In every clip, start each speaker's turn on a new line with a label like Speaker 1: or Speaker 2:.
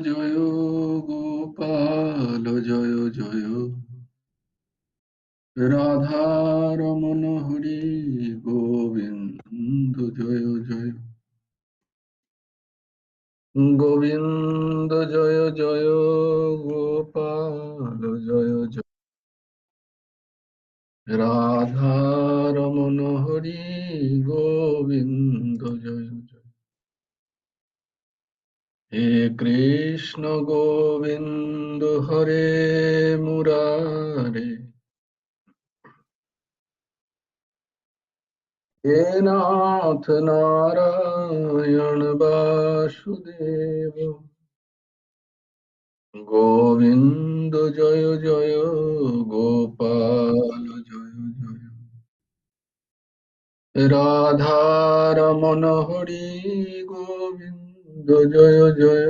Speaker 1: জয় গোপাল জয় জয় রাধারমণ হরি গোবিন্দ জয় জয় গোবিন্দ জয় জয় গোপাল জয় জয় রাধারমণ হরি গোবিন্দ জয় জয় হে কৃষ্ণ গোবিন্দ হরে মুরারে হে নাথ নারায়ণ বাসুদেব গোবিন্দ জয় জয় গোপাল জয় জয় রাধারমণ হরি গোবিন্দ জয় জয়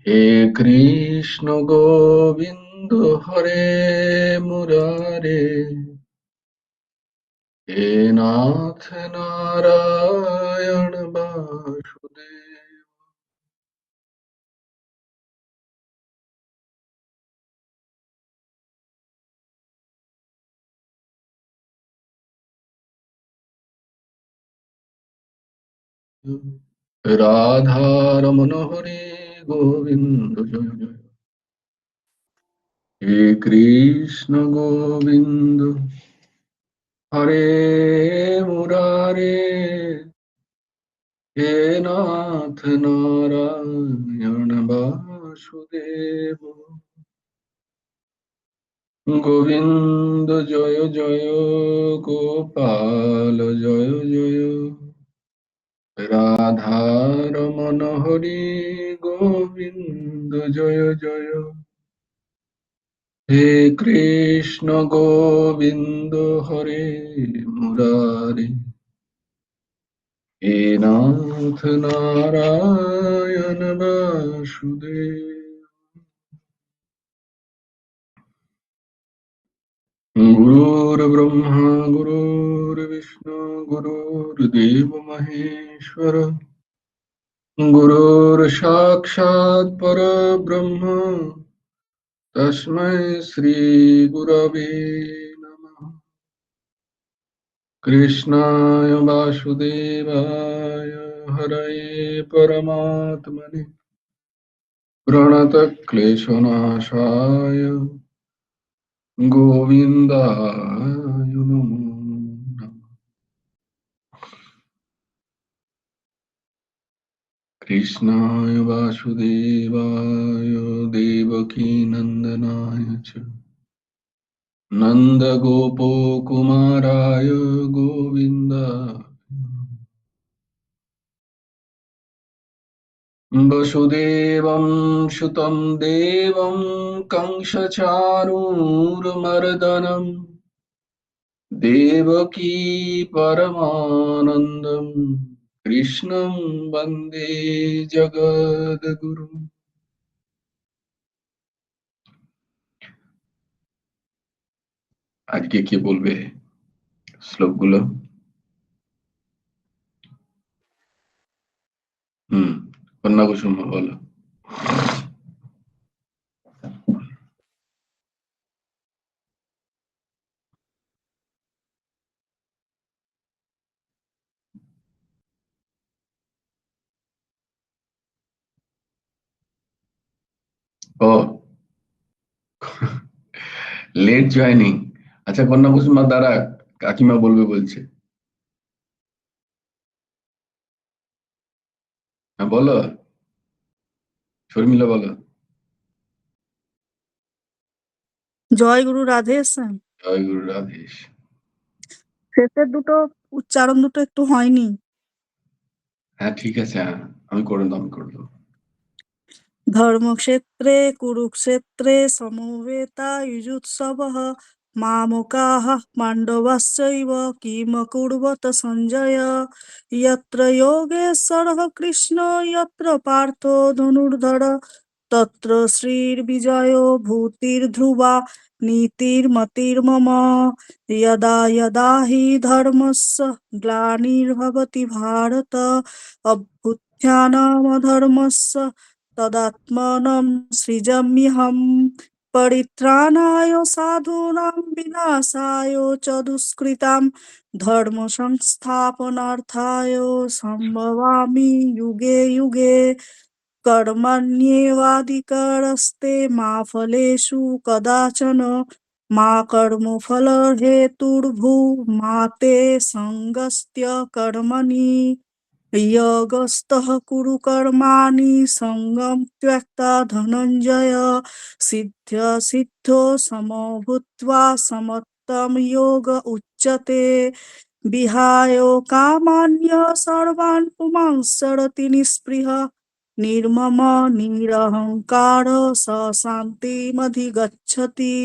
Speaker 1: হে কৃষ্ণ গোবিন্দ হরে মুরারে হে নাথ নারায়ণ বাসুদেব রাধারমণ হরি গোবিন্দ জয় জয় হে কৃষ্ণ গোবিন্দ হরে মুরারে হে নাথ নারায়ণ বাসুদেব গোবিন্দ জয় জয় গোপাল জয় জয় রাধারমণ হরি গোবিন্দ জয় জয় হে কৃষ্ণ গোবিন্দ হরে মুরারি হে নাথ নারায়ণ বাসুদেব গুরুর্ব্রহ্মা গুরুর্বিষ্ণু গুরুর্দেব মহেশ্বর গুরুর সাক্ষাৎ পরব্রহ্ম তস্मै শ্রী গুরবে নমঃ কৃষ্ণায় বাসুদেবায় হরয়ে পরমাত্মনে প্রণতক্লেশনাশায় গোবিন্দায় নমো নমঃ কৃষ্ণায় বাসুদেবায় দেবকীনন্দনায় চ নন্দগোপকুমারায় গোবিন্দায় वसुदेवं सुतं देवं कंसचाणूरमर्दनं देवकी परमानन्दं कृष्णं वन्दे जगद्गुरुम्। আজকে কে বলবে শ্লোকগুলো? কন্যা কুসুম বলো। ও লেট জয়নিং। আচ্ছা কন্যা কুসুমা দ্বারা কাকিমা বলবে বলছে। হ্যাঁ বলো, শর্মিলা বলো।
Speaker 2: জয় গুরু রাধেশ।
Speaker 1: জয় গুরু রাধেশ।
Speaker 2: শেষের দুটো উচ্চারণ দুটো একটু হয়নি।
Speaker 1: হ্যাঁ ঠিক আছে, আমি করে দেবো।
Speaker 2: ধর্মক্ষেত্রে কুরুক্ষেত্রে সমবেতা যুজুৎসবঃ মামকাঃ পাণ্ডবাশ্চৈব কিম কুর্বত সঞ্জয় যত্র যোগেশ্বরঃ কৃষ্ণ যত্র পার্থো ধনুর্ধর তত্র শ্রীর্বিজয়ো ভূতির্ধ্রুবা নীতির্মতির্মম यदा यदा हि धर्मस्य ग्लानिर्भवति भारत ध्यानमधर्मस्य तदात्मानं सृजाम्यहम् परित्राणाय साधूनां विनाशाय च दुष्कृतां धर्म संस्थापनार्थाय सम्भवामि युगे युगे कर्मण्येवाधिकारस्ते मा फलेषु कदाचन मा कर्मफलहेतुर्भूर्मा ते सङ्गस्त्य कर्मणि योगस्थः कुरु कर्माणि सङ्गं त्यक्त्वा धनञ्जय सिद्ध्यसिद्ध्यो समो भूत्वा समत्वं योग उच्यते विहाय कामान्य सर्वान् पुमांश्चरति निःस्पृहः निर्मम निरहङ्कार स शान्तिमधिगच्छति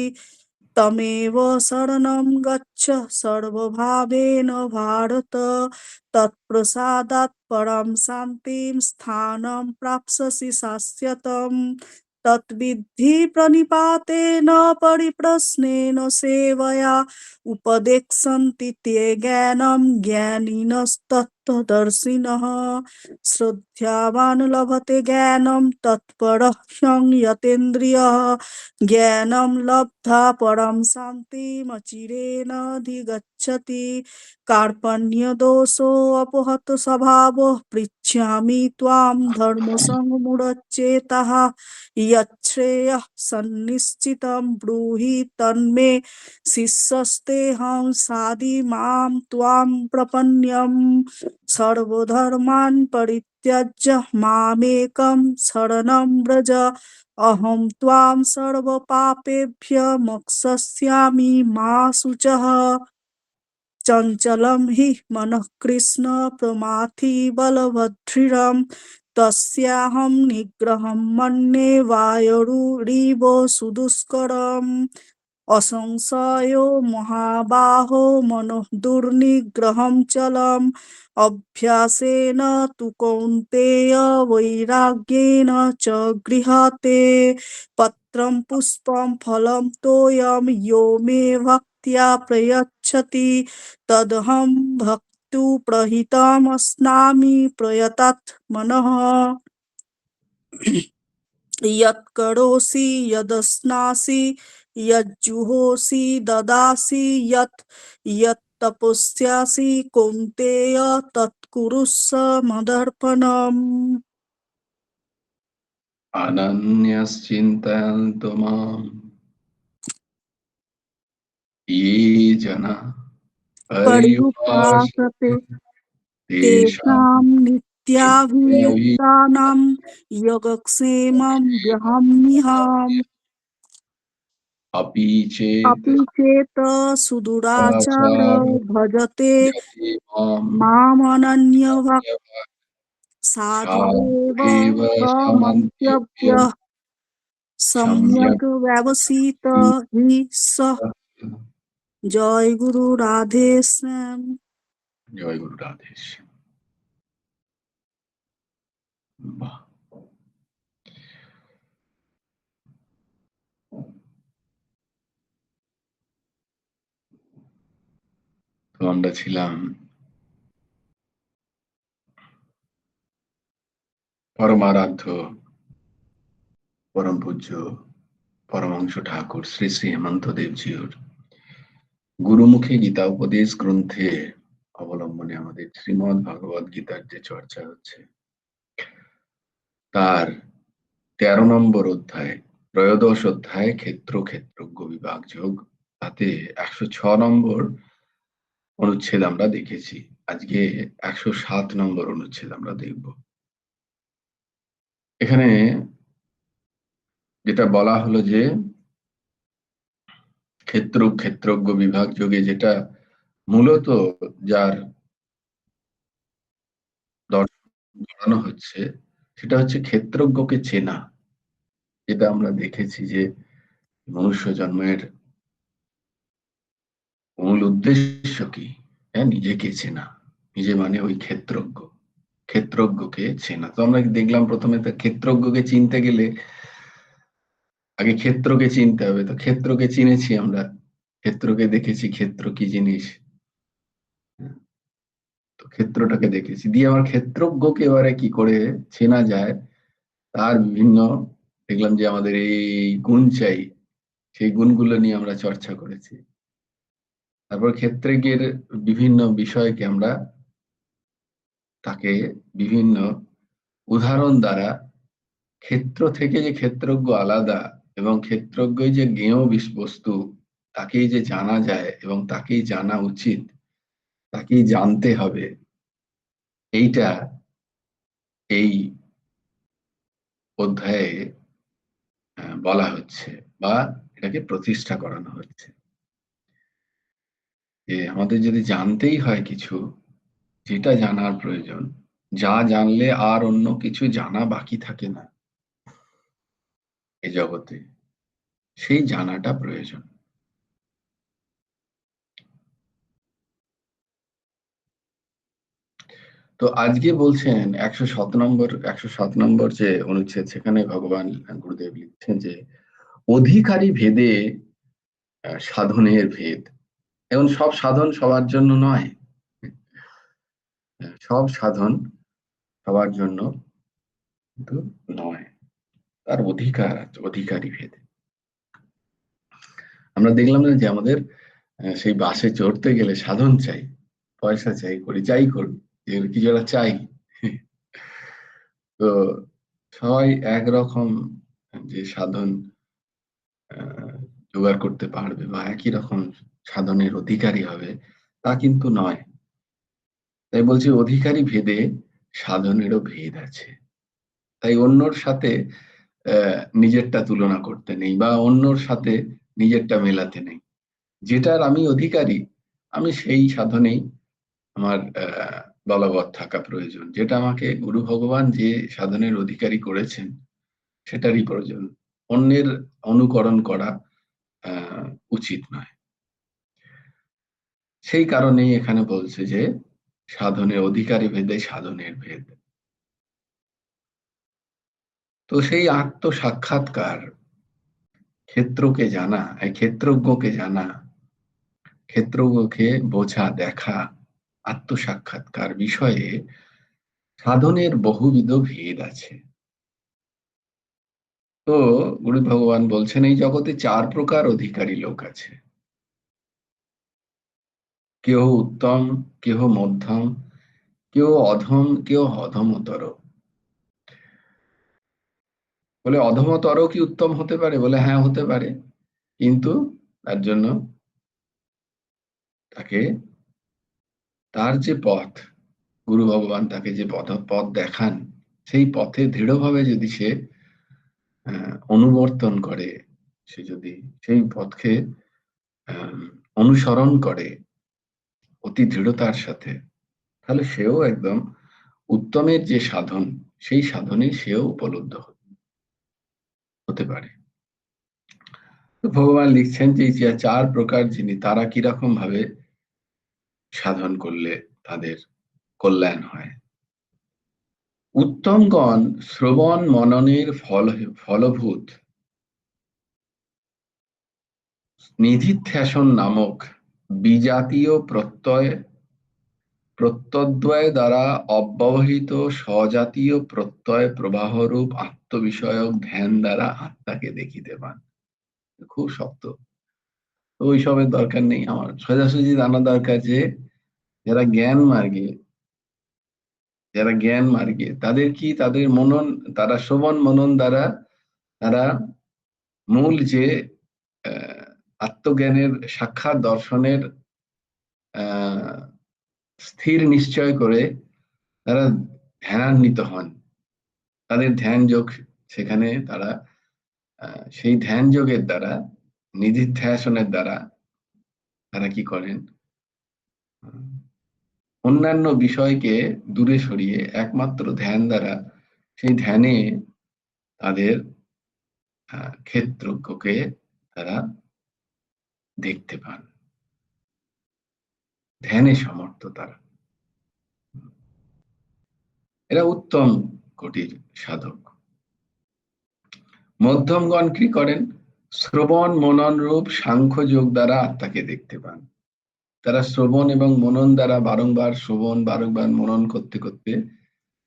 Speaker 2: तमेव शरणं गच्छ सर्वभावेन भारत तत्प्रसादात् परं शान्तिं स्थानं प्राप्स्यसि शाश्वतम् तद्विद्धि प्रणिपातेन परिप्रश्नेन सेवया उपदेक्षन्ति ते ज्ञानं ज्ञानिनस्तत्त्वदर्शिनः श्रद्धावान् लभते ज्ञानं तत्परः संयतेन्द्रियः ज्ञानं लब्ध्वा परं शान्तिमचिरेणाधिगच्छति कार्पण्यदोषोऽपहत स्वभावः पृच्छामि त्वां धर्मसङ्गमूढचेताः यच्छ्रेयः सन्निश्चितं ब्रूहि तन्मे शिष्यस्तेऽहं साधिमां त्वां प्रपन्नम् सर्वधर्मान् परित्यज्य मामेकं शरणं व्रज अहं त्वां सर्वपापेभ्यः मोक्षयिष्यामि मा शुचः चञ्चलं हि मनः कृष्ण प्रमाथि बलवदृढं तस्याहं निग्रहं मन्ये वायुरिव सुदुष्करम् असंशयो महाबाहो मनः दुर्निग्रहं चलम् अभ्यासेन तु कौन्तेय वैराग्येन च गृह्यते पत्रं पुष्पं फलं तोयं यो मे भक्त्या प्रयच्छति तदहं भक्तु प्रहितमस्नामि प्रयतात् मनः यत्करोषि यदश्नासि यज्जुहोषि ददासि यत् यत्तपस्यासि कौन्तेय तत्कुरुष्व मदर्पणम्
Speaker 1: अनन्यश्चिन्तयन्तु माम् ये जनाः
Speaker 2: पर्युपासते
Speaker 1: पर्युपासते तेषां
Speaker 2: तेषां
Speaker 1: नित्याभि
Speaker 2: नित्याभियुक्तानां योगक्षेमं व्यहम्यहम्
Speaker 1: अपि चेत्
Speaker 2: अपि चेत् सुदुराचार
Speaker 1: आचार
Speaker 2: भजते
Speaker 1: यदि माम्
Speaker 2: मामनन्यभक् साधुरेव
Speaker 1: साधुरेव समन्त्यभ्य
Speaker 2: समन्त्यभ्यः
Speaker 1: सम्यक्
Speaker 2: सम्यग् व्यवसित हि सः জয় গুরু রাধে শ্যাম।
Speaker 1: জয় গুরু রাধেশ। বাহ, তো আমরা ছিলাম পরমারাধ্য পরম পূজ্য পরমহংস ঠাকুর শ্রী শ্রী হেমন্ত দেবজিউর গুরুমুখে গীতা উপদেশ গ্রন্থে অবলম্বনে আমাদের শ্রীমদ ভাগবত গীতার যে চর্চা হচ্ছে তার 13 নম্বর অধ্যায় ত্রয়োদশ অধ্যায় ক্ষেত্র ক্ষেত্রজ্ঞ বিভাগ যোগ তাতে 106 নম্বর অনুচ্ছেদ আমরা দেখেছি। আজকে 107 নম্বর অনুচ্ছেদ আমরা দেখব। এখানে যেটা বলা হলো যে ক্ষেত্র ক্ষেত্রজ্ঞ বিভাগ যোগে যেটা মূলত যার দর্শন হচ্ছে সেটা হচ্ছে ক্ষেত্রজ্ঞকে চেনা। যেটা আমরা দেখেছি যে মনুষ্য জন্মের মূল উদ্দেশ্য কি, হ্যাঁ, নিজেকে চেনা। নিজে মানে ওই ক্ষেত্রজ্ঞ, ক্ষেত্রজ্ঞকে চেনা। তো আমরা দেখলাম প্রথমে তো ক্ষেত্রজ্ঞকে চিনতে গেলে আগে ক্ষেত্রকে চিনতে হবে। তো ক্ষেত্রকে চিনেছি আমরা, ক্ষেত্রকে দেখেছি ক্ষেত্র কি জিনিস। তো ক্ষেত্রটাকে দেখেছি, দিয়ে আমার ক্ষেত্রজ্ঞকে এবারে কি করে চেনা যায় তার বিভিন্ন, দেখলাম যে আমাদের এই গুণ চাই, সেই গুণগুলো নিয়ে আমরা চর্চা করেছি। তারপর ক্ষেত্রজ্ঞের বিভিন্ন বিষয়কে আমরা তাকে বিভিন্ন উদাহরণ দ্বারা ক্ষেত্র থেকে যে ক্ষেত্রজ্ঞ আলাদা এবং ক্ষেত্রজ্ঞই যে জ্ঞেয় বস্তু, তাকেই যে জানা যায় এবং তাকেই জানা উচিত, তাকেই জানতে হবে, এইটা এই অধ্যায়ে বলা হচ্ছে বা এটাকে প্রতিষ্ঠা করানো হচ্ছে যে আমাদের যদি জানতেই হয় কিছু, যেটা জানার প্রয়োজন, যা জানলে আর অন্য কিছু জানা বাকি থাকে না এ জগতে, সেই জানাটা প্রয়োজন। তো আজকে বলছেন 107 নম্বর যে অনুচ্ছেদ, সেখানে ভগবান গুরুদেব লিখছেন যে অধিকারী ভেদে সাধনের ভেদ। এবং সব সাধন সবার জন্য নয়, সব সাধন সবার জন্য কিন্তু নয়, তার অধিকার আছে, অধিকারী ভেদে। আমরা দেখলাম না যে আমাদের সেই বাসে চড়তে গেলে সাধন চাই, পয়সা চাই, করি যাই করি, কিছু একটা চাই। তো সবাই একরকম যে সাধন জোগাড় করতে পারবে বা একই রকম সাধনের অধিকারী হবে তা কিন্তু নয়। তাই বলছি অধিকারী ভেদে সাধনেরও ভেদ আছে। তাই অন্যর সাথে নিজেরটা তুলনা করতে নেই বা অন্যর সাথে নিজেরটা মেলাতে নেই। যেটার আমি অধিকারী, আমি সেই সাধনেই আমার বলবৎ থাকা প্রয়োজন। যেটা আমাকে গুরু ভগবান যে সাধনের অধিকারী করেছেন সেটারই প্রয়োজন, অন্যের অনুকরণ করা উচিত নয়। সেই কারণেই এখানে বলছে যে সাধনের অধিকারী ভেদে সাধনের ভেদ। তো সেই আত্ম সাক্ষাৎকার, ক্ষেত্রকে জানা, ক্ষেত্রজ্ঞকে জানা, ক্ষেত্রজ্ঞকে বোঝা, দেখা, আত্মসাক্ষাৎকার বিষয়ে সাধনের বহুবিধ ভেদ আছে। তো গুরু ভগবান বলছেন এই জগতে 4 প্রকার অধিকারী লোক আছে। কেউ উত্তম, কেহ মধ্যম, কেউ অধম, কেউ অধমতর। বলে অধমতর কি উত্তম হতে পারে? বলে হ্যাঁ হতে পারে, কিন্তু তার জন্য তাকে তার যে পথ, গুরু ভগবান তাকে যে পথ দেখান, সেই পথে দৃঢ়ভাবে যদি সে অনুবর্তন করে, সে যদি সেই পথকে অনুসরণ করে অতি দৃঢ়তার সাথে, তাহলে সেও একদম উত্তমের যে সাধন, সেই সাধনে সেও উপলব্ধ হতে পারে। তো ভগবান লিখছেন যে 4 প্রকার যিনি, তারা কিরকম ভাবে সাধন করলে তাদের কল্যাণ হয়। উত্তমগণ শ্রবণ মননের ফলভূত নিধিধ্যাসন নামক বিজাতীয় প্রত্যয় দ্বারা অব্যবহিত স্বজাতীয় প্রত্যয় প্রবাহরূপ আত্মবিষয়ক ধ্যান দ্বারা আত্মাকে দেখিতে পান। খুব শক্ত। তো ওইসবের দরকার নেই, আমার সোজাসুজি জানা দরকার যে যারা জ্ঞান মার্গে, তাদের কি, তাদের মনন, তারা শ্রবণ মনন দ্বারা তারা মূল যে আত্মজ্ঞানের সাক্ষাৎ দর্শনের স্থির নিশ্চয় করে তারা ধ্যানান্বিত হন। তাদের ধ্যান যোগ, সেখানে তারা সেই ধ্যান যোগের দ্বারা, নিধিধ্যাসনের দ্বারা তারা কি করেন, অন্যান্য বিষয়কে দূরে সরিয়ে একমাত্র ধ্যান দ্বারা, সেই ধ্যানে তাদের ক্ষেত্রজ্ঞকে তারা দেখতে পান। ধ্যানে সমর্থ তারা, এরা উত্তম কোটির সাধক। মধ্যমগণ কি করেন? শ্রবণ মনন রূপ সাংখ্য যোগ দ্বারা আত্মাকে দেখতে পান। তারা শ্রবণ এবং মনন দ্বারা বারংবার শ্রবণ বারংবার মনন করতে করতে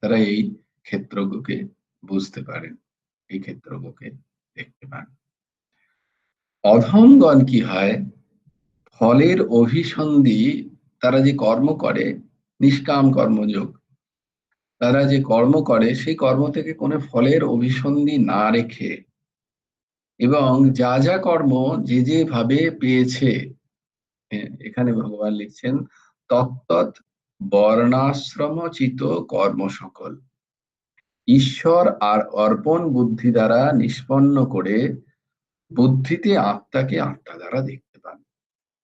Speaker 1: তারা এই ক্ষেত্রজ্ঞকে বুঝতে পারেন, এই ক্ষেত্রজ্ঞকে দেখতে পান। অধমগণ কি হয়, ফলের অভিসন্ধি, তারা যে কর্ম করে, নিষ্কাম কর্মযোগ, তারা যে কর্ম করে সেই কর্ম থেকে কোনো ফলের অভিসন্ধি না রেখে এবং যা যা কর্ম যে যে ভাবে পেয়েছে, এখানে ভগবান লিখছেন তত্তৎ বর্ণাশ্রমচিত কর্ম সকল ঈশ্বর আর অর্পণ বুদ্ধি দ্বারা নিষ্পন্ন করে বুদ্ধিতে আত্মাকে আত্মা দ্বারা দেখতে পান।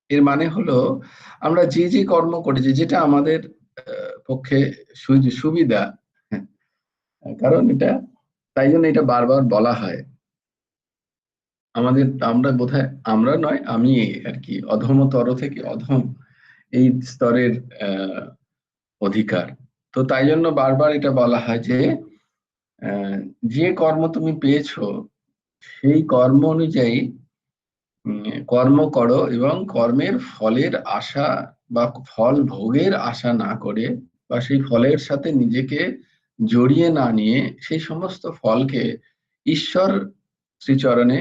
Speaker 1: এর মানে হলো আমরা যে যে কর্ম করেছি, যেটা আমাদের পক্ষে সুবিধা, কারণ এটা, তাই জন্য এটা বারবার বলা হয় আমাদের, আমরা বোধহয়, আমরা নয়, আমি আর কি অধমতর থেকে অধম এই স্তরের অধিকার। তো তাই জন্য বারবার এটা বলা হয় যে যে কর্ম তুমি পেয়েছো সেই কর্ম অনুযায়ী কর্ম করো এবং কর্মের ফলের আশা বা ফল ভোগের আশা না করে বা সেই ফলের সাথে নিজেকে জড়িয়ে না নিয়ে সেই সমস্ত ফলকে ঈশ্বর শ্রীচরণে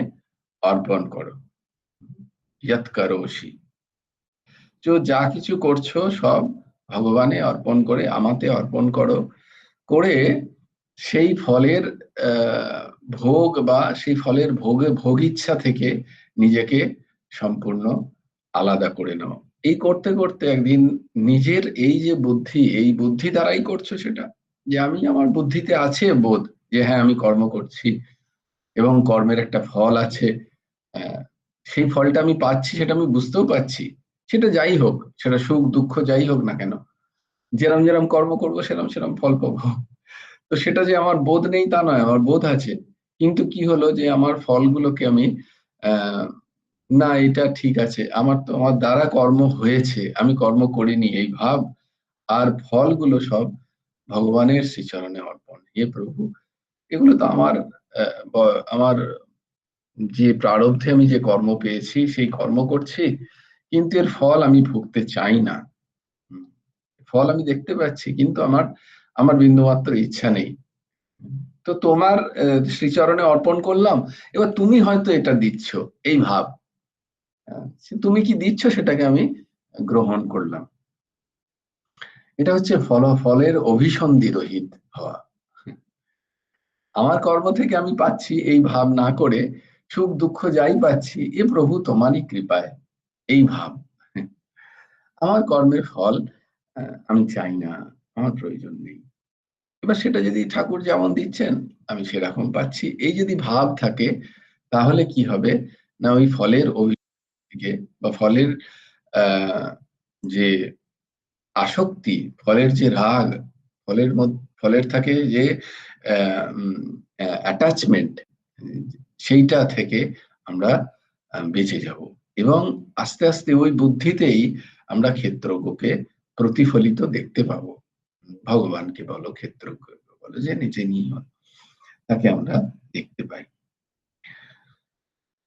Speaker 1: অর্পণ করো। ইয়ৎ করোষি, তো যা কিছু করছো সব ভগবানে অর্পণ করে, আমাতে অর্পণ করো, করে সেই ফলের ভোগ বা সেই ফলের ভোগ ইচ্ছা থেকে নিজেকে সম্পূর্ণ আলাদা করে নাও। এই করতে করতে একদিন নিজের এই যে বুদ্ধি, এই বুদ্ধি দ্বারাই করছো সেটা, যে আমি, আমার বুদ্ধিতে আছে বোধ যে হ্যাঁ আমি কর্ম করছি এবং কর্মের একটা ফল আছে, সেই ফলটা আমি পাচ্ছি, সেটা আমি বুঝতেও পাচ্ছি, সেটা যাই হোক, সেটা সুখ দুঃখ যাই হোক না কেন, যেরম যেরম কর্ম করবো সেরম সেরম ফল পাবো। তো সেটা যে আমার বোধ নেই তা নয়, আমার বোধ আছে, কিন্তু কি হলো যে আমার ফলগুলোকে আমি আহ না এটা ঠিক আছে, আমার তো আমার দ্বারা কর্ম হয়েছে, আমি কর্ম করিনি এই ভাব, আর ফলগুলো সব ভগবানের শ্রীচরণে অর্পণ। হে প্রভু, এগুলো তো আমার আমার যে প্রারব্ধে আমি যে কর্ম পেয়েছি সেই কর্ম করছি, কিন্তু এর ফল আমি ভুগতে চাই না। ফল আমি দেখতে পাচ্ছি কিন্তু আমার আমার বিন্দুমাত্র ইচ্ছা নেই। তো তোমার শ্রীচরণে অর্পণ করলাম, এবার তুমি হয়তো এটা দিচ্ছ, এই ভাব, তুমি কি দিচ্ছ সেটাকে আমি গ্রহণ করলাম। এটা হচ্ছে ফলের অভিসন্ধি রহিত হওয়া। আমার কর্ম থেকে আমি পাচ্ছি এই ভাব না করে সুখ দুঃখ যাই পাচ্ছি এ প্রভু তোমারই কৃপায়, এই ভাব। আমার কর্মের ফল আমি চাই না, আমার প্রয়োজন নেই। এবার সেটা যদি ঠাকুর যেমন দিচ্ছেন আমি সেরকম পাচ্ছি, এই যদি ভাব থাকে তাহলে কি হবে না, ওই ফলের থেকে বা ফলের যে আসক্তি, ফলের যে রাগ, ফলের থাকে যে অ্যাটাচমেন্ট, সেইটা থেকে আমরা বেঁচে যাব এবং আস্তে আস্তে ওই বুদ্ধিতেই আমরা ক্ষেত্রজ্ঞকে প্রতিফলিত দেখতে পাবো। ভগবানকে বলো, ক্ষেত্রজ্ঞ বলো, যে নিজে নিয়ে তাকে আমরা দেখতে পাই।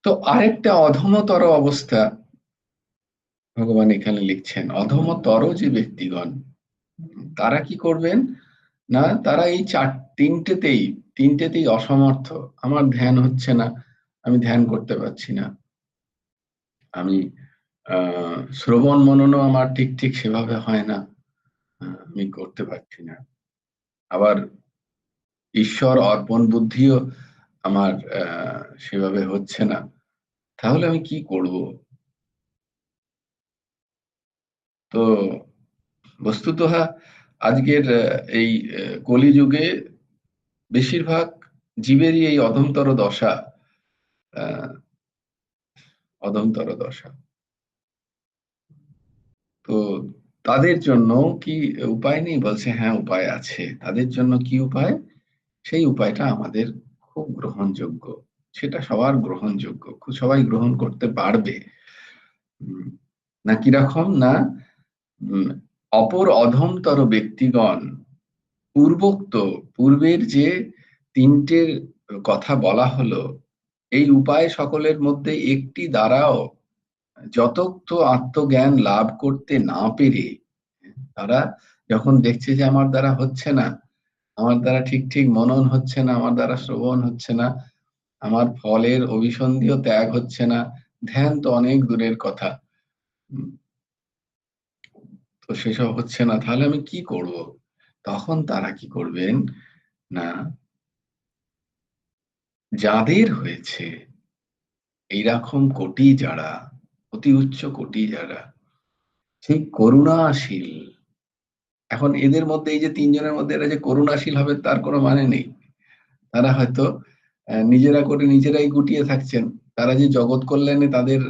Speaker 1: তো আরেকটা অধমতর অবস্থা ভগবান এখানে লিখছেন, অধমতর যে ব্যক্তিগণ তারা কি করবেন না, তারা এই তিনটেতেই অসমর্থ। আমার ধ্যান হচ্ছে না, আমি ধ্যান করতে পারছি না, আমি শ্রবণ মননও আমার ঠিক ঠিক সেভাবে হয় না, আমি করতে পারছি না, আবার ঈশ্বর অর্পণ বুদ্ধিও আমার সেভাবে হচ্ছে না, তাহলে আমি কি করব? তো বস্তুত আজকের এই কলিযুগে বেশিরভাগ জীবেরই এই আহ অধমতর দশা। তো তাদের জন্য কি উপায় নেই? বলছে হ্যাঁ উপায় আছে। তাদের জন্য কি উপায়? সেই উপায়টা আমাদের খুব গ্রহণযোগ্য, সেটা সবার গ্রহণযোগ্য, সবাই গ্রহণ করতে পারবে। না কিরকম না, অপর অধমতর ব্যক্তিগণ পূর্বের যে তিনটের কথা বলা হলো, এই উপায় সকলের মধ্যে একটি দ্বারাও যথার্থ আত্মজ্ঞান লাভ করতে না পেরে তারা যখন দেখছে যে আমার দ্বারা হচ্ছে না, আমার দ্বারা ঠিক ঠিক মনন হচ্ছে না, আমার দ্বারা শ্রবণ হচ্ছে না, আমার ফলের অভিসন্ধিও ত্যাগ হচ্ছে না, ধ্যান তো অনেক দূরের কথা, তো সেসব হচ্ছে না, তাহলে আমি কি করব? তখন তারা কি করবেন না, যাদের হয়েছে এইরকম কোটি যারা, অতি উচ্চ কোটি যারা, সেই করুণাশীল, এখন এদের মধ্যে এই যে তিনজনের মধ্যে এরা যে করুণাশীল হবে তার কোনো মানে নেই। তারা হয়তো নিজেরা করে নিজেরাই গুটিয়ে থাকছেন, তারা যে জগৎ কল্যাণে তাদের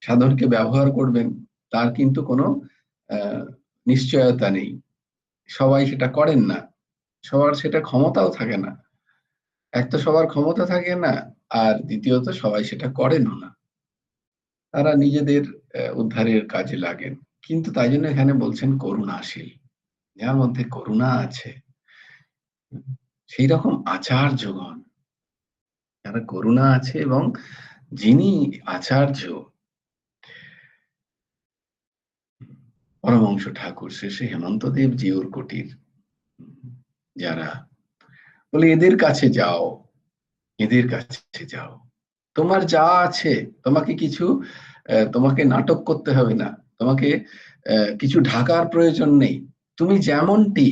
Speaker 1: সাধনকে ব্যবহার করবেন তার কিন্তু কোনো নিশ্চয়তা নেই। সবাই সেটা করেন না, সবার সেটা ক্ষমতাও থাকে না। এক তো সবার ক্ষমতা থাকে না, আর দ্বিতীয়ত সবাই সেটা করেনও না। তারা নিজেদের উদ্ধারের কাজে লাগেন। কিন্তু তাই জন্য এখানে বলছেন করুণাশীল, যার মধ্যে করুণা আছে, সেই রকম আচার্যগণ, যারা করুণা আছে এবং যিনি আচার্য পরমহংস ঠাকুর শ্রী শ্রী হেমন্তদেব জিউর কুটির, যারা বলে এদের কাছে যাও, এদের কাছে যাও, তোমার যা আছে, তোমাকে কিছু তোমাকে নাটক করতে হবে না, তোমাকে কিছু ঢাকার প্রয়োজন নেই, তুমি যেমনটি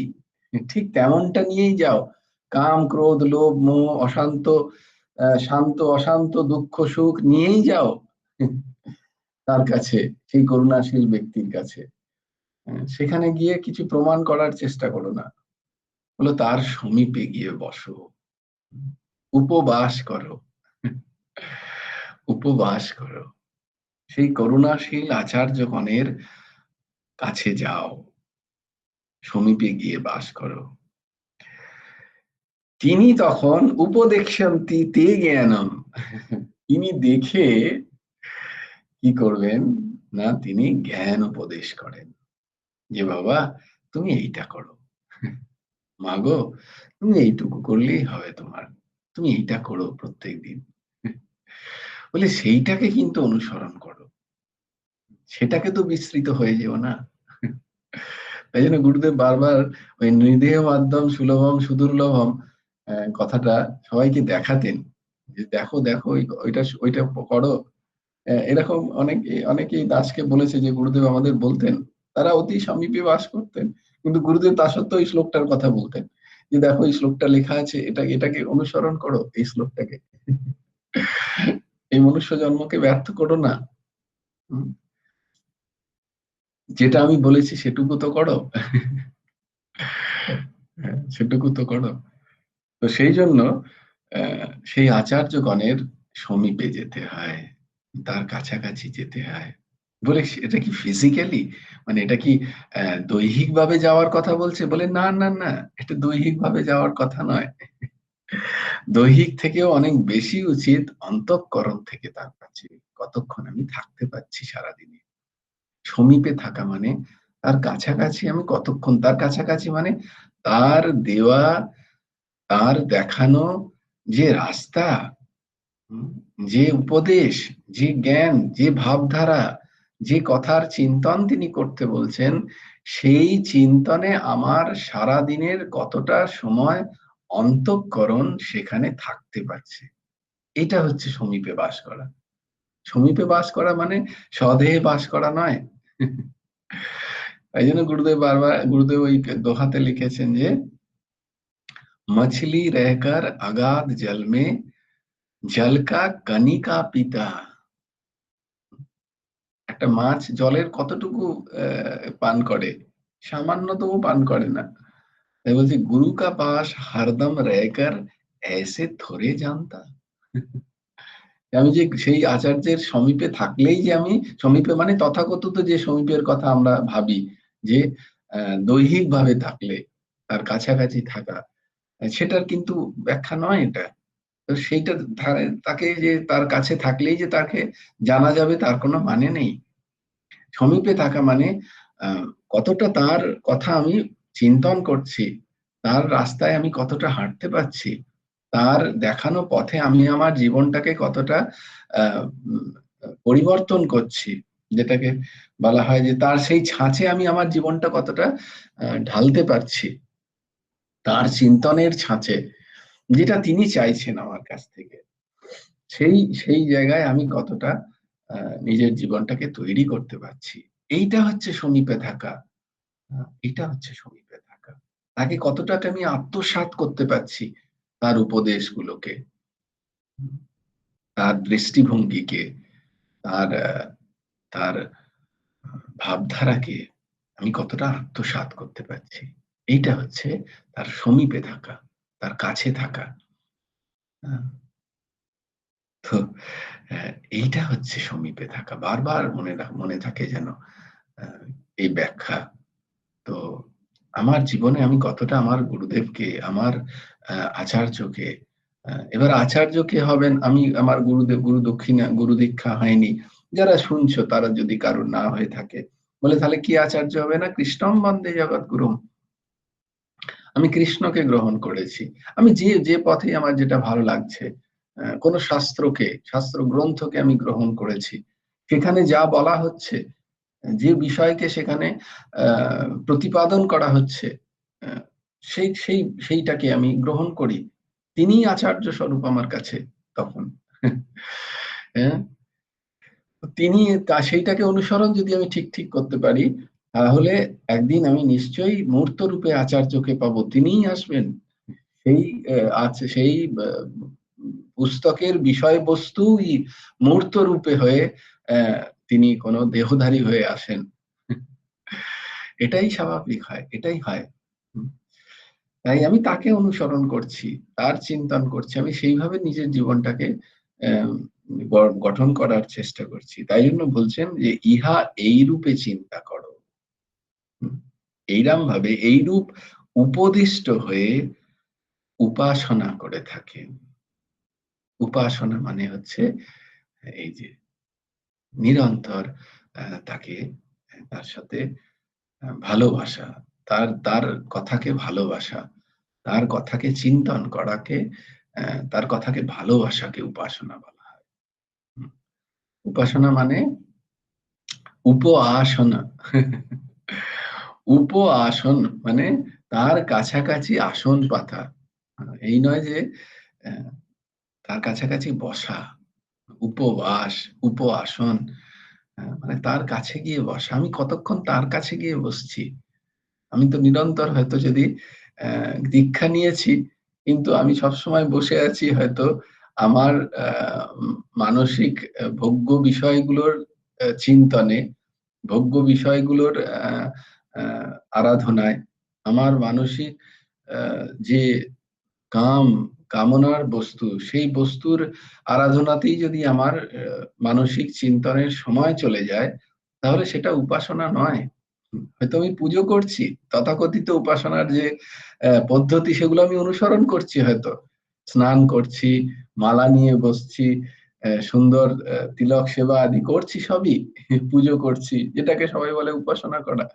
Speaker 1: ঠিক তেমনটা নিয়েই যাও। কাম ক্রোধ লোভ মোহ অশান্ত, শান্ত অশান্ত দুঃখ সুখ নিয়েই যাও তার কাছে, সেই করুণাশীল ব্যক্তির কাছে। সেখানে গিয়ে কিছু প্রমাণ করার চেষ্টা করো না, হলো তার সমীপে গিয়ে বসো, উপবাস করো, উপবাস করো, সেই করুণাশীল আচার্যগণের কাছে যাও, সমীপে গিয়ে বাস করো। তিনি তখন উপদেক্ষন্তি তে জ্ঞানম, তিনি দেখে কি করবেন না, তিনি জ্ঞান উপদেশ করেন যে বাবা তুমি এইটা করো, মাগো তুমি এইটুকু করলেই হবে তোমার, তুমি এইটা করো প্রত্যেকদিন, বলে সেইটাকে কিন্তু অনুসরণ করো, সেটাকে তো বিস্তৃত হয়ে যেও না। তাই জন্য গুরুদেব বারবার ওই নৃদেহ মাধ্যম সুলভম সুদুর্লভম কথাটা সবাইকে দেখাতেন, যে দেখো দেখো ওইটা ওইটা করো। এরকম অনেকেই দাসকে বলেছে যে গুরুদেব আমাদের বলতেন, তারা অতি সমীপে বাস করতেন, কিন্তু গুরুদেব তা সত্ত্বেও এই শ্লোকটার কথা বলতেন, যে দেখো এই শ্লোকটা লেখা আছে, এটাকে অনুসরণ করো, এই শ্লোকটাকে, এই মনুষ্য জন্মকে ব্যর্থ করো না, যেটা আমি বলেছি সেটুকু তো করো, সেটুকু তো করো। তো সেই জন্য সেই আচার্যগণের সমীপে যেতে হয়, তার কাছাকাছি যেতে হয়। বলে এটা কি ফিজিক্যালি, মানে এটা কি দৈহিক ভাবে যাওয়ার কথা বলছে? বলে না না না, এটা দৈহিক ভাবে যাওয়ার কথা নয়, দৈহিক থেকেও অনেক বেশি উচিত অন্তঃকরণ থেকে তার কাছে কতক্ষণ আমি থাকতে পারছি সারাদিনে। সমীপে থাকা মানে তার কাছাকাছি আমি কতক্ষণ, তার কাছাকাছি মানে তার দেওয়া, তার দেখানো যে রাস্তা, যে উপদেশ, যে জ্ঞান, যে ভাবধারা, যে কথার চিন্তন তিনি করতে বলছেন, সেই চিন্তনে আমার সারা দিনের কতটা সময় অন্তঃকরণ সেখানে থাকতে পারছে, এটা হচ্ছে সমীপে বাস করা। সমীপে বাস করা মানে স্বদেহে বাস করা নয়। তাই জন্য গুরুদেব ওই দোহাতে লিখেছেন যে मछली रहकर अगाध जल में जल का कनिका पिता, একটা মাছ জলের কতটুকু পান করে, সামান্যতম পান করে না। তাই বলছি গুরু কা পাশ হরদম रहकर ऐसे थोड़े जानता, আমি যে সেই আচার্যের সমীপে থাকলেই যে আমি সমীপে, মানে তথাকথিত যে সমীপের কথা আমরা ভাবি, যে দৈহিক ভাবে থাকলে তার কাছাকাছি থাকা, সেটার কিন্তু ব্যাখ্যা নয় এটা। তো সেইটা তাকে যে তার কাছে থাকলেই যে তাকে জানা যাবে তার কোনো মানে নেই। সমীপে থাকা মানে আহ, কতটা তার কথা আমি চিন্তন করছি, তার রাস্তায় আমি কতটা হাঁটতে পারছি, তার দেখানো পথে আমি আমার জীবনটাকে কতটা আহ পরিবর্তন করছি, যেটাকে বলা হয় যে তার সেই ছাঁচে আমি আমার জীবনটা কতটা ঢালতে পারছি, তার চিন্তনের ছাঁচে, যেটা তিনি চাইছেন আমার কাছ থেকে, সেই সেই জায়গায় আমি কতটা নিজের জীবনটাকে তৈরি করতে পারছি। এইটা হচ্ছে সমীপে থাকা। এটা হচ্ছে সমীপে থাকা। তাকে কতটাকে আমি আত্মসাৎ করতে পারছি, তার উপদেশগুলোকে, তার দৃষ্টিভঙ্গিকে, তার তার ভাবধারাকে আমি কতটা আত্মসাৎ করতে পারছি। এইটা হচ্ছে তার সমীপে থাকা, তার কাছে থাকা। আহ, তো এইটা হচ্ছে সমীপে থাকা। বারবার মনে থাকে যেন এই ব্যাখ্যা। তো আমার জীবনে আমি কতটা আমার গুরুদেবকে, আমার আচার্যকে, এবার আচার্য কে হবেন, আমি আমার গুরুদেব, গুরু দক্ষিণা, গুরু দীক্ষা হয়নি, যারা শুনছো তারা যদি কারোর না হয়ে থাকে, বলে তাহলে কি আচার্য হবে না? কৃষ্ণম বন্দে জগৎ গুরুম। আমি কৃষ্ণকে গ্রহণ করেছি। আমি যে যে পথে আমার যেটা ভালো লাগছে, কোন শাস্ত্রকে, শাস্ত্র গ্রন্থকে আমি গ্রহণ করেছি, সেখানে যা বলা হচ্ছে, যে বিষয়কে সেখানে প্রতিপাদন করা হচ্ছে, আহ, সেইটাকে আমি গ্রহণ করি। তিনি আচার্য স্বরূপ আমার কাছে তখন। হ্যাঁ, তিনি সেইটাকে অনুসরণ যদি আমি ঠিক ঠিক করতে পারি, তাহলে একদিন আমি নিশ্চয়ই মূর্ত রূপে আচার্যকে পাবো, তিনিই আসবেন। সেই আছে সেই পুস্তকের বিষয়বস্তুই মূর্ত রূপে হয়ে আহ, তিনি কোনো দেহধারী হয়ে আসেন। এটাই স্বাভাবিক হয়, এটাই হয়। তাই আমি তাকে অনুসরণ করছি, তার চিন্তন করছি, আমি সেইভাবে নিজের জীবনটাকে গঠন করার চেষ্টা করছি। তাই জন্য বলছেন যে ইহা এই রূপে চিন্তা করো। এইরকম ভাবে এইরূপ উপদিষ্ট হয়ে উপাসনা করে থাকেন। উপাসনা মানে হচ্ছে এই যে নিরন্তর তাকে, তার সাথে ভালোবাসা, তার তার কথাকে ভালোবাসা, তার কথাকে চিন্তন করাকে, তার কথাকে ভালোবাসাকে উপাসনা বলা হয়। উপাসনা মানে উপ-আসনা। উপ-আসন মানে তার কাছাকাছি আসন পাতা। এই নয় যে তার কাছাকাছি বসা। উপবাস, উপ-আসন, মানে তার কাছে গিয়ে বসা। আমি কতক্ষণ তার কাছে গিয়ে বসছি। আমি তো নিরন্তর হয়তো যদি দীক্ষা নিয়েছি, কিন্তু আমি সবসময় বসে আছি হয়তো আমার মানসিক ভোগ্য বিষয়গুলোর চিন্তনে, ভোগ্য বিষয়গুলোর আরাধনায়, আমার মানসিক যে কাম, কামনার বস্তু, সেই বস্তুর আরাধনাতেই যদি আমার মানসিক চিন্তনের সময় চলে যায়, তাহলে সেটা উপাসনা নয়। হয়তো আমি পুজো করছি, তথাকথিত উপাসনার যে পদ্ধতি, সেগুলো আমি অনুসরণ করছি, হয়তো স্নান করছি, মালা নিয়ে বসছি, সুন্দর তিলক সেবা আদি করছি, সবই পুজো করছি, যেটাকে সবাই বলে উপাসনা করা।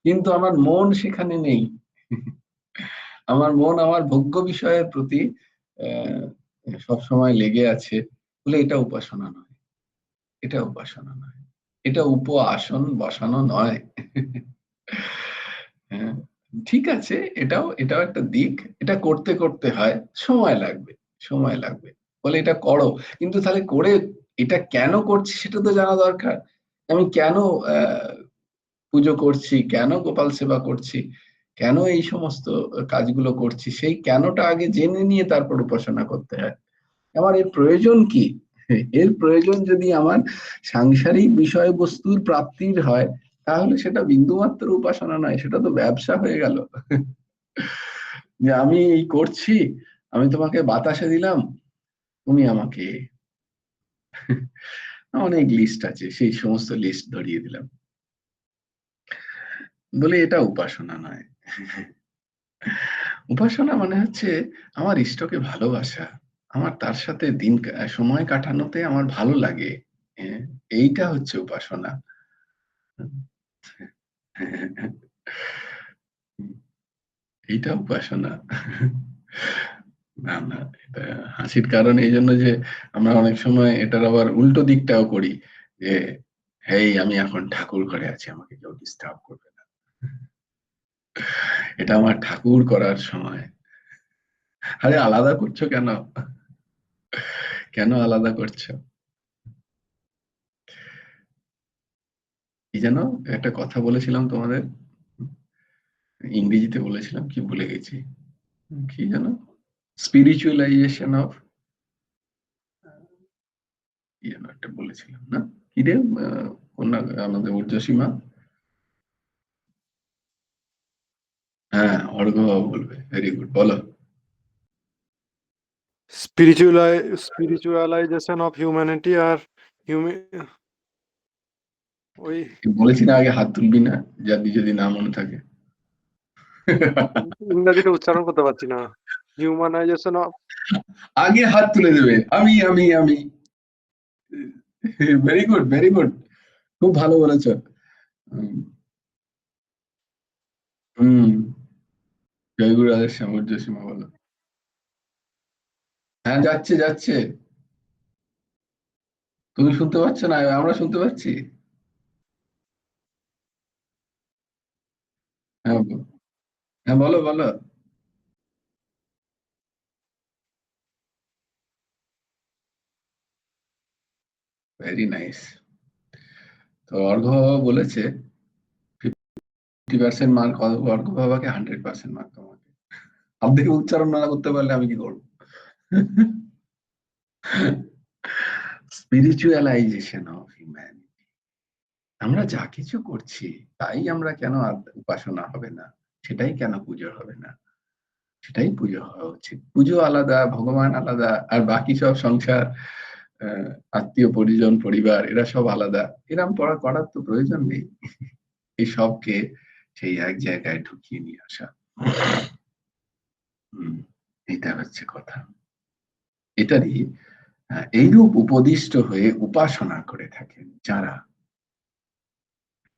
Speaker 1: কিন্তু আমার মন সেখানে নেই। আমার মন আমার ভোগ্য বিষয়ের প্রতি সবসময় লেগে আছে, বলে এটা উপাসনা নয়। এটা উপাসনা নয়, এটা উপ-আসন বসানো নয়। হ্যাঁ, ঠিক আছে, এটাও এটাও একটা দিক। এটা করতে করতে হয়, সময় লাগবে, সময় লাগবে, বলে এটা করো। কিন্তু তাহলে করে এটা কেন করছি সেটা তো জানা দরকার। আমি কেন আহ পুজো করছি, কেন গোপাল সেবা করছি, কেন এই সমস্ত কাজগুলো করছি, সেই কেনটা আগে জেনে নিয়ে তারপর উপাসনা করতে হয়। আমার এর প্রয়োজন কি? এর প্রয়োজন যদি আমার সাংসারিক বিষয়বস্তুর প্রাপ্তির হয়, তাহলে সেটা বিন্দুমাত্র উপাসনা নয়, সেটা তো ব্যবসা হয়ে গেল। যে আমি এই করছি, আমি তোমাকে বাতাসে দিলাম, তুমি আমাকে অনেক লিস্ট আছে, সেই সমস্ত লিস্ট ধরিয়ে দিলাম, বলে এটা উপাসনা নয়। উপাসনা মানে হচ্ছে আমার ইষ্টকে ভালোবাসা, আমার তার সাথে সময় কাটানোতে আমার ভালো লাগে। এইটা হচ্ছে উপাসনা। এইটা উপাসনা। না না, এটা হাসির কারণ এই জন্য যে আমরা অনেক সময় এটার আবার উল্টো দিকটাও করি, যে হেই আমি এখন ঠাকুর ঘরে আছি, আমাকে কেউ ডিস্টার্ব করবে না, এটা আমার ঠাকুর করার সময়। আরে আলাদা করছো কেন? কেন আলাদা করছো? কি যেন একটা কথা বলেছিলাম তোমাদের, ইংরেজিতে বলেছিলাম, কি ভুলে গেছি, কি যেন, স্পিরিচুয়ালাইজেশন অফ, কি যেন একটা বলেছিলাম না, কি রে আমাদের ঊর্ধ্বসীমা, হ্যাঁ অর্ঘ্য বলবে, ভেরি গুড, বলো।
Speaker 3: স্পিরিচুয়ালাইজেশন অফ হিউম্যানিটি আর ওই
Speaker 1: বলেছি না আগে হাত তুলবি না, যদি যদি না মনে থাকে।
Speaker 3: ইংরেজিটা উচ্চারণ করতে পারছি না। হিউম্যানাইজেশন অফ
Speaker 1: আগে হাত তুলে দেবে, আমি আমি আমি। ভেরি গুড, ভেরি গুড, খুব ভালো বলেছো। হুম হুম, জয়গুরু আদেশ সামর্থ্য সীমা, বলো। হ্যাঁ যাচ্ছে যাচ্ছে, তুমি শুনতে পাচ্ছ না, আমরা শুনতে পাচ্ছি। হ্যাঁ হ্যাঁ, বলো বলো। Very nice. তো অর্ঘ্য বলেছে 50% মার্ক অর্ঘ্য বাবাকে, 100% মার্ক তোমাকে। অর্ধেক উচ্চারণ না করতে পারলে আমি কি করবো? স্পিরিচুয়ালাইজেশন অফ হিউম্যানিটি, আমরা যা কিছু করছি তাই আমরা কেন উপাসনা হবে না, সেটাই কেন পুজো হবে না, সেটাই পুজো হওয়া উচিত। পুজো আলাদা, ভগবান আলাদা, আর বাকি সব সংসার, আত্মীয় পরিজন পরিবার, এরা সব আলাদা, এরম পড়া করার তো প্রয়োজন নেই। এই সবকে সেই এক জায়গায় ঢুকিয়ে নিয়ে আসা, এটা হচ্ছে কথা। এটারই এইরূপ উপদিষ্ট হয়ে উপাসনা করে থাকেন যারা,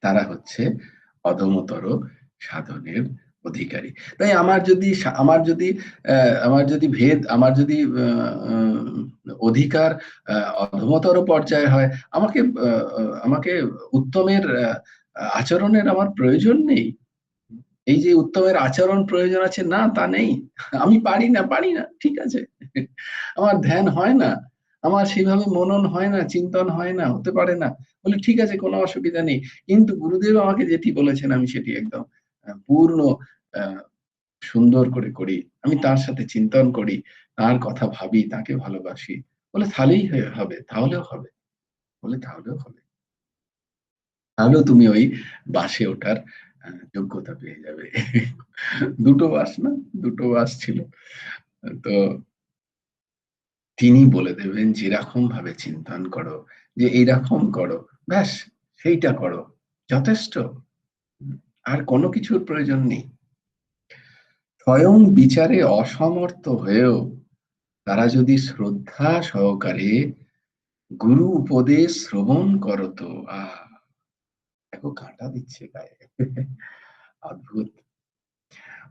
Speaker 1: তারা হচ্ছে অধমতর সাধনের অধিকারী। তাই আমার যদি ভেদ, আমার যদি অধিকার অধমতর পর্যায়ে হয়, আমাকে আমাকে উত্তমের আচরণের আমার প্রয়োজন নেই। এই যে উত্তমের আচরণ প্রয়োজন আছে, না তা নেই। আমি পারি না, ঠিক আছে, আমার ধ্যান হয় না, আমার সেভাবে মনন হয় না, চিন্তন হয় না, হতে পারে না, বলে ঠিক আছে, কোনো অসুবিধা নেই। কিন্তু গুরুদেব আমাকে যেটি বলেছেন আমি সেটি একদম পূর্ণ আহ, সুন্দর করে করি, আমি তার সাথে চিন্তন করি, তার কথা ভাবি, তাকে ভালোবাসি, বলে তাহলেই হবে, তাহলেও হবে, বলে তাহলেও হবে, তাহলেও তুমি ওই বাসে ওঠার যোগ্যতা পেয়ে যাবে। দুটো বাস না, দুটো বাস ছিল। তো তিনি বলে দেবেন যেরকম ভাবে চিন্তন করো, যে এইরকম করো, ব্যাস সেইটা করো, যথেষ্ট, আর কোনো কিছুর প্রয়োজন নেই। স্বয়ং বিচারে অসমর্থ হয়েও তারা যদি শ্রদ্ধা সহকারে গুরু উপদেশ শ্রবণ করত, দেখো কাঁটা দিচ্ছে গায়ে, অদ্ভুত।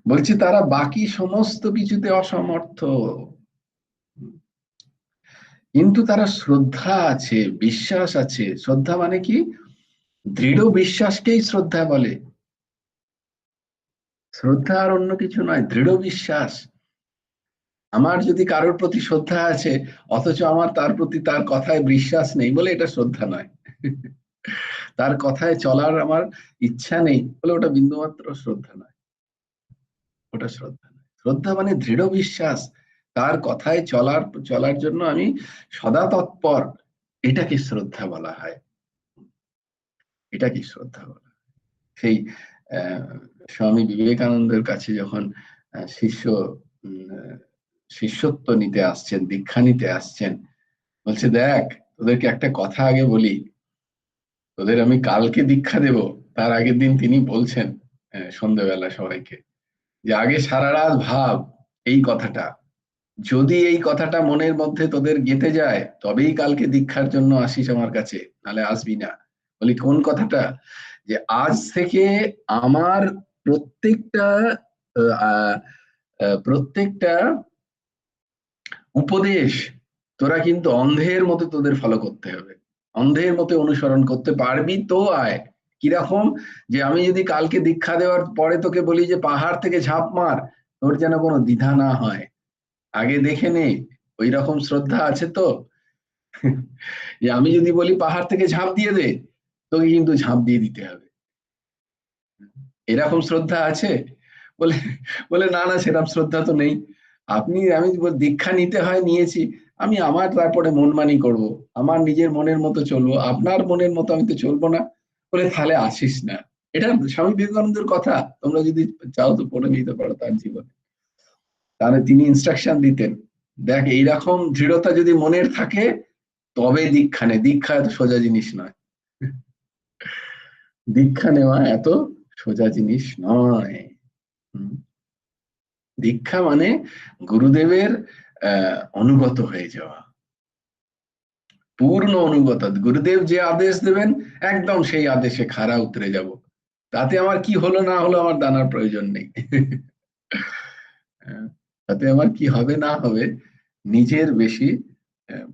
Speaker 1: বলছি তারা বাকি সমস্ত কিছুতে অসমর্থ, কিন্তু তারা শ্রদ্ধা আছে, বিশ্বাস আছে। শ্রদ্ধা মানে কি? দৃঢ় বিশ্বাসকেই শ্রদ্ধা বলে। শ্রদ্ধা আর অন্য কিছু নয়, দৃঢ় বিশ্বাস। আমার যদি কারোর প্রতি শ্রদ্ধা আছে, অথচ আমার তার প্রতি তার কথায় বিশ্বাস নেই, বলে এটা শ্রদ্ধা নয়। তার কথায় চলার আমার ইচ্ছা নেই, বলে ওটা বিন্দুমাত্র শ্রদ্ধা নয়, ওটা শ্রদ্ধা নয়। শ্রদ্ধা মানে দৃঢ় বিশ্বাস, তার কথায় চলার জন্য আমি সদা তৎপর, এটাকে শ্রদ্ধা বলা হয়, এটাকে শ্রদ্ধা বলা হয়। সেই আহ, স্বামী বিবেকানন্দের কাছে যখন শিষ্য শিষ্যত্ব নিতে আসছেন, দীক্ষা নিতে আসছেন, বলছে দেখ তোদেরকে একটা কথা আগে বলি, তোদের আমি কালকে দীক্ষা দেব, তার আগের দিন তিনি বলছেন সন্ধ্যেবেলা সবাইকে, যে আগে সারা রাত ভাব এই কথাটা, যদি এই কথাটা মনের মধ্যে তোদের গেঁথে যায় তবেই কালকে দীক্ষার জন্য আসিস আমার কাছে, নাহলে আসবি না। বলি কোন কথাটা? যে আজ থেকে আমার প্রত্যেকটা আহ, প্রত্যেকটা উপদেশ তোরা কিন্তু অন্ধের মতো তোদের ফলো করতে হবে, অন্ধের মতো অনুসরণ করতে পারবি তো আয়। কিরকম, যে আমি যদি কালকে দীক্ষা দেওয়ার পরে তোকে বলি যে পাহাড় থেকে ঝাঁপ মার, তোর যেন কোনো দ্বিধা না হয়, আগে দেখে নে ওই রকম শ্রদ্ধা আছে তো। যে আমি যদি বলি পাহাড় থেকে ঝাঁপ দিয়ে দে, তোকে কিন্তু ঝাঁপ দিয়ে দিতে হবে, এরকম শ্রদ্ধা আছে? বলে বলে না না, সেরকম শ্রদ্ধা তো নেই। আমি দীক্ষা নিতে হয় নিয়েছি, আমি আমার তারপরে মনমানি করব, আমার নিজের মনের মতো চলবো, আপনার মনের মতো আমি তো চলবো না। বলে তাহলে আসিস না। এটা স্বামী বিবেকানন্দের কথা, তোমরা যদি চাও তো পড়ে নিতে পারো তার জীবনে। তাহলে তিনি ইনস্ট্রাকশন দিতেন, দেখ এইরকম দৃঢ়তা যদি মনের থাকে তবে দীক্ষা নে, দীক্ষা এত সোজা জিনিস নয়, দীক্ষা নেওয়া এত সোজা জিনিস নয়। দীক্ষা মানে গুরুদেবের অনুগত হয়ে যাওয়া, পূর্ণ অনুগত। গুরুদেব যে আদেশ দেবেন একদম সেই আদেশে খাড়া উতরে যাব, তাতে আমার কি হলো না হলো আমার জানার প্রয়োজন নেই। তাতে আমার কি হবে না হবে নিজের বেশি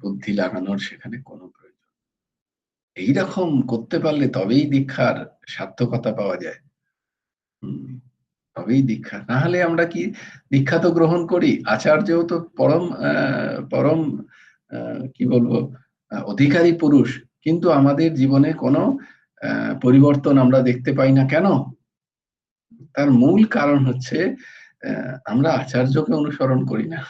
Speaker 1: বুদ্ধি লাগানোর সেখানে কোনো প্রয়োজন। এইরকম করতে পারলে তবেই দীক্ষার সার্থকতা পাওয়া যায়। তবেই দীক্ষা, না হলে আমরা কি দীক্ষা তো গ্রহণ করি, আচার্যও তো পরম পরম কি বলবো অধিকারী পুরুষ, কিন্তু আমাদের জীবনে কোনো পরিবর্তন আমরা দেখতে পাই না কেন? তার মূল কারণ হচ্ছে আমরা আচার্যকে অনুসরণ করি না।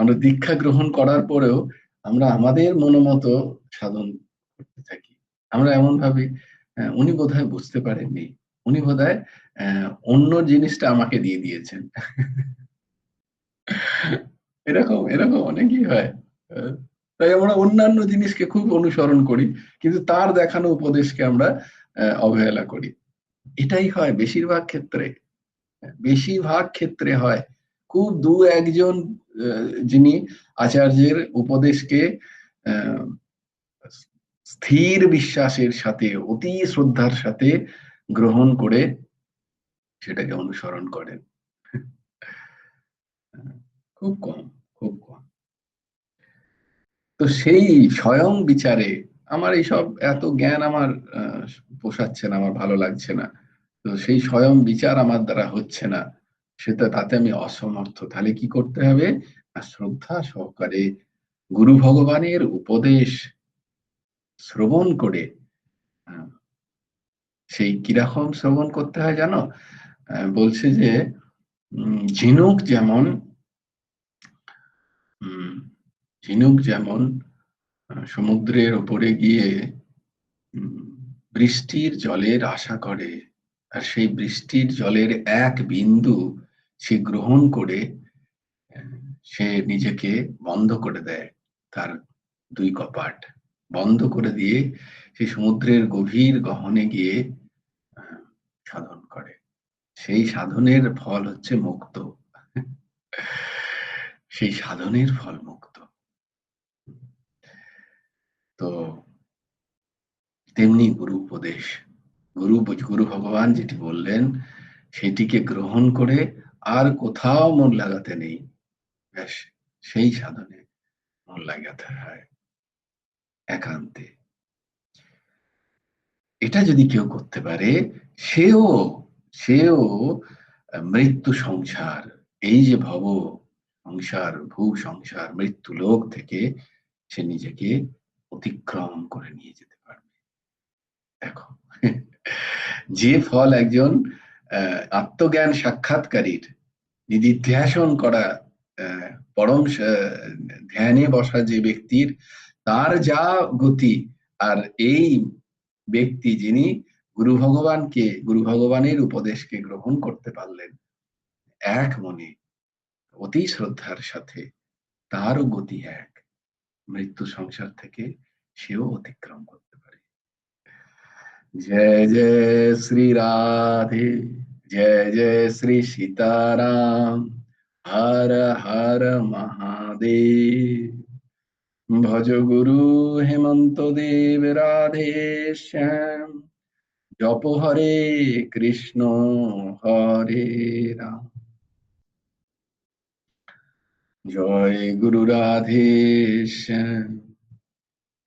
Speaker 1: আমরা দীক্ষা গ্রহণ করার পরেও আমরা আমাদের মনোমতো সাধন করতে থাকি। আমরা এমন ভাবি উনি বোধহয় বুঝতে পারেননি, উনি বোধহয় অন্য জিনিসটা আমাকে দিয়ে দিয়েছেন। এরকম এরকম অনেকই হয়। তাই আমরা অন্যান্য জিনিসকে খুব অনুসরণ করি, কিন্তু তার দেখানো উপদেশকে আমরা অবহেলা করি। এটাই হয় বেশিরভাগ ক্ষেত্রে, বেশিরভাগ ক্ষেত্রে হয়। খুব দু একজন যিনি আচার্যের উপদেশকে স্থির বিশ্বাসের সাথে অতি শ্রদ্ধার সাথে গ্রহণ করে সেটাকে অনুসরণ করেন, খুব কম, খুব কম। তো সেই স্বয়ং বিচারে আমার এইসব এত জ্ঞান আমার পোষাচ্ছে না, আমার ভালো লাগছে না, তো সেই স্বয়ং বিচার আমার দ্বারা হচ্ছে না, সেটা তাতে আমি অসমর্থ। তাহলে কি করতে হবে? শ্রদ্ধা সহকারে গুরু ভগবানের উপদেশ শ্রবণ করে, সেই কিরকম শ্রবণ করতে হয় জানো? বলছে যে ঝিনুক যেমন ঝিনুক যেমন সমুদ্রের উপরে গিয়ে বৃষ্টির জলের আশা করে, আর সেই বৃষ্টির জলের এক বিন্দু সে গ্রহণ করে সে নিজেকে বন্ধ করে দেয়, তার দুই কপাট বন্ধ করে দিয়ে সে সমুদ্রের গভীর গহনে গিয়ে সাধন করে, সেই সাধনের ফল হচ্ছে মুক্ত। সেই সাধনের ফল মুক্ত। তো তেমনি গুরু উপদেশ, গুরু ভগবান যেটি বললেন সেটিকে গ্রহণ করে আর কোথাও মন লাগাতে নেই, ব্যাস সেই সাধনে মন লাগাতে হয় একান্তে। এটা যদি কেউ করতে পারে, সেও সেও মৃত্যু সংসার, এই যে ভব সংসার, ভূ সংসার, মৃত্যু লোক থেকে সে নিজেকে অতিক্রম করে নিয়ে যেতে পারবে। দেখো, যে ফল একজন আত্মজ্ঞান সাক্ষাৎকারীর, নিধিধ্যাসন করা পরম ধ্যানে বসা যে ব্যক্তির, তার যা গতি, আর এই ব্যক্তি যিনি গুরু ভগবানের উপদেশকে গ্রহণ করতে পারলেন এক মনে অতি শ্রদ্ধার সাথে, তারও গতি এক, মৃত্যু সংসার থেকে সেও অতিক্রম করতে পারে। जय जय श्री राधे, जय जय श्री सीताराम, हर हर महादेव। भज गुरु हेमंत देव राधे श्याम, जप हरे कृष्ण हरे राम। জয় গুরু রাধে শ্যাম,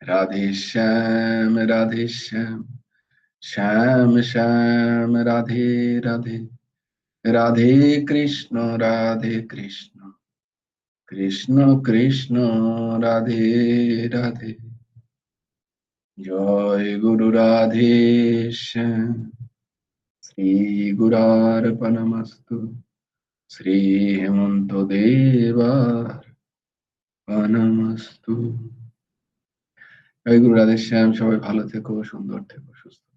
Speaker 1: রাধে শ্যাম, রাধে শ্যাম, শ্যাম শ্যাম, রাধে রাধে, রাধে কৃষ্ণ, রাধে কৃষ্ণ, কৃষ্ণ কৃষ্ণ, রাধে রাধে। জয় গুরু রাধে শ্যাম। শ্রী গুরার্পণমস্তু। শ্রী হেমন্ত দেবার্পণমস্তু। জয় গুরু রাধে শ্যাম। সবাই ভালো থেকো, সুন্দর থেকো, সুস্থ থেকো।